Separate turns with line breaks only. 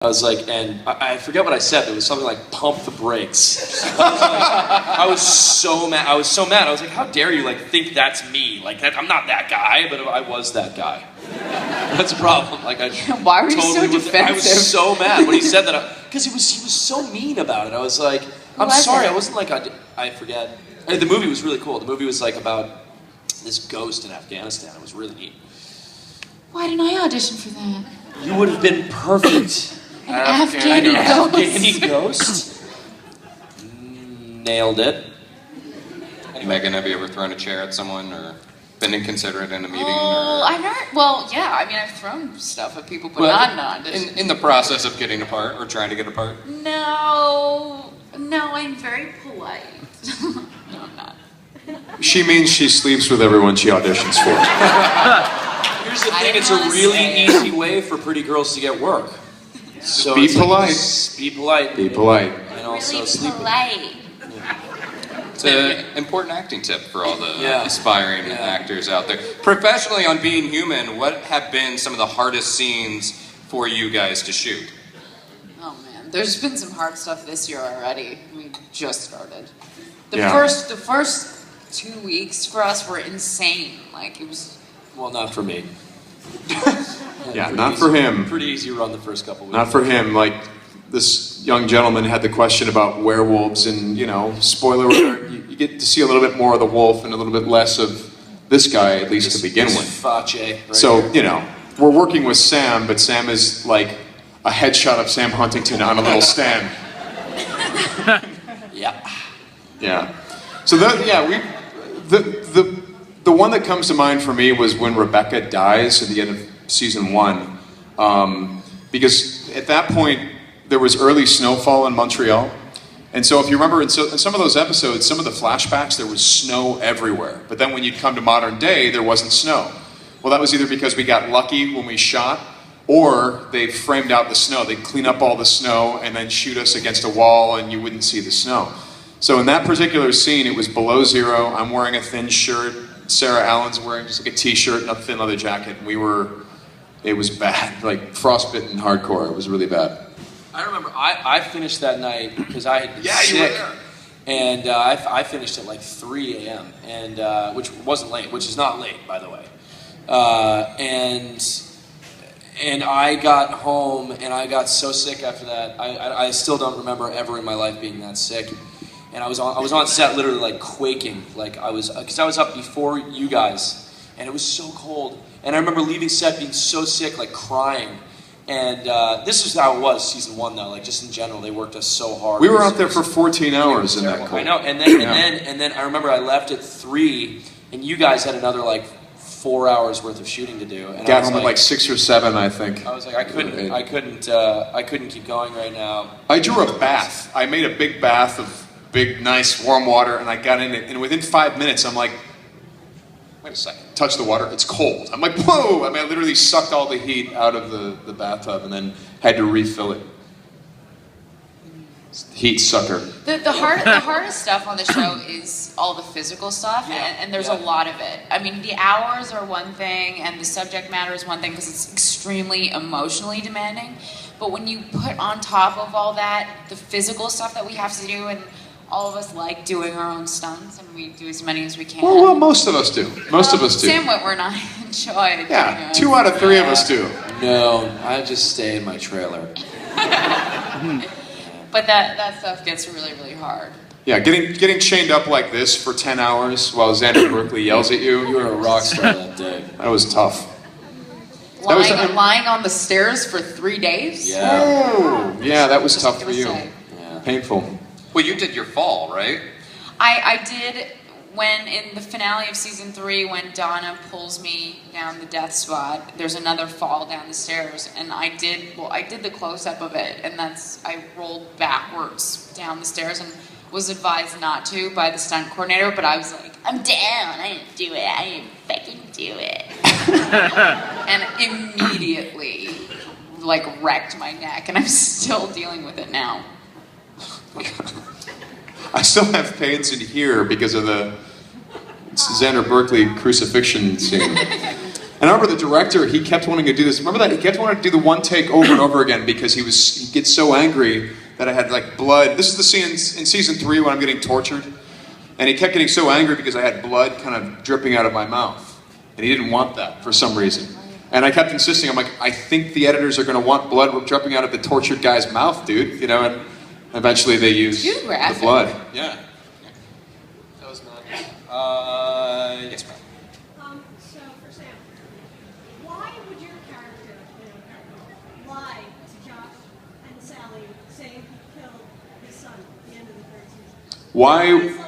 I was like, and I forget what I said. It was something like, pump the brakes. I was so mad. I was like, how dare you think that's me? I'm not that guy, but I was that guy. That's a problem.
Why were you so defensive?
I was so mad when he said that. Because he was so mean about it. I was like, I'm sorry. I wasn't I forget. The movie was really cool. The movie was about this ghost in Afghanistan. It was really neat.
Why didn't I audition for that?
You would have been perfect.
An Afghani
ghost? Nailed it.
Megan, have you ever thrown a chair at someone or been inconsiderate in a meeting?
I've never, I've thrown stuff at people, but not in an audition.
In the process of getting a part or trying to get a part?
No, I'm very polite. No, I'm not.
She means she sleeps with everyone she auditions for.
Here's the thing, it's a really easy way for pretty girls to get work. So
be polite.
Be polite.
Be polite.
And also
really
sleep.
polite.
It's an important acting tip for all the aspiring actors out there. Professionally, on Being Human, what have been some of the hardest scenes for you guys to shoot?
Oh man, there's been some hard stuff this year already. We just started. The first 2 weeks for us were insane. It was.
Well, not for me.
Yeah, not for him.
Pretty easy run the first couple weeks.
Not for him. This young gentleman had the question about werewolves, and spoiler alert, you get to see a little bit more of the wolf and a little bit less of this guy, at least to begin with.
Face
so we're working with Sam, but Sam is like a headshot of Sam Huntington on a little stand. Yeah. So the one that comes to mind for me was when Rebecca dies at the end of season 1, because at that point there was early snowfall in Montreal, and so if you remember in some of those episodes, some of the flashbacks, there was snow everywhere, but then when you'd come to modern day, there wasn't snow. Well, that was either because we got lucky when we shot, or they framed out the snow. They'd clean up all the snow and then shoot us against a wall and you wouldn't see the snow. So in that particular scene, it was below zero. I'm wearing a thin shirt. Sarah Allen's wearing just a t-shirt and a thin leather jacket. And it was bad, frostbitten hardcore. It was really bad.
I remember I finished that night because I had been sick. You were there. And I finished at 3 a.m. and which wasn't late, which is not late, by the way. And I got home and I got so sick after that. I still don't remember ever in my life being that sick. And I was on set literally quaking, because I was up before you guys, and it was so cold. And I remember leaving set being so sick, crying. And this is how it was season 1 though, just in general, they worked us so hard.
We were out there for 14 hours in that cold.
I know, and then I remember I left at 3, and you guys had another 4 hours worth of shooting to do. And
got home at 6 or 7, I think.
I was I couldn't keep going right now.
I drew a bath. I made a big bath of big, nice, warm water, and I got in it, and within 5 minutes, I'm like, wait a second, touch the water, it's cold. I'm like, whoa! I literally sucked all the heat out of the bathtub and then had to refill it. Heat sucker.
The hardest stuff on the show is all the physical stuff, and there's a lot of it. The hours are one thing, and the subject matter is one thing, because it's extremely emotionally demanding. But when you put on top of all that, the physical stuff that we have to do, and all of us like doing our own stunts, and we do as many as we can.
Well, most of us do. Most of us do.
Sam Whitwer and I enjoy.
Yeah, 2 out of 3 of us do.
No, I just stay in my trailer.
But that stuff gets really, really hard.
Yeah, getting chained up like this for 10 hours while Xander Berkeley yells at you.
You were a rock star that day.
That was tough.
Lying on the stairs for 3 days?
Yeah.
Oh, yeah, that was tough for you. Yeah. Painful.
Well, you did your fall, right?
I did when in the finale of season 3, when Dana pulls me down the death spot, there's another fall down the stairs, and I did the close-up of it, and I rolled backwards down the stairs and was advised not to by the stunt coordinator, but I was like, I'm down, I didn't do it, I didn't fucking do it. And immediately, wrecked my neck, and I'm still dealing with it now.
I still have pains in here because of the Xander Berkeley crucifixion scene. And I remember the director, he kept wanting to do this. Remember that? He kept wanting to do the one take over and over again because he gets so angry that I had like blood. This is the scene in season 3 when I'm getting tortured. And he kept getting so angry because I had blood kind of dripping out of my mouth. And he didn't want that for some reason. And I kept insisting, I'm like, I think the editors are going to want blood dripping out of the tortured guy's mouth, dude. You know, and eventually they use the blood.
Yeah. That was not. Yes, ma'am.
So, for Sam, why would your character, lie to Josh and Sally, saying he killed his son at the end of the third season?
Why?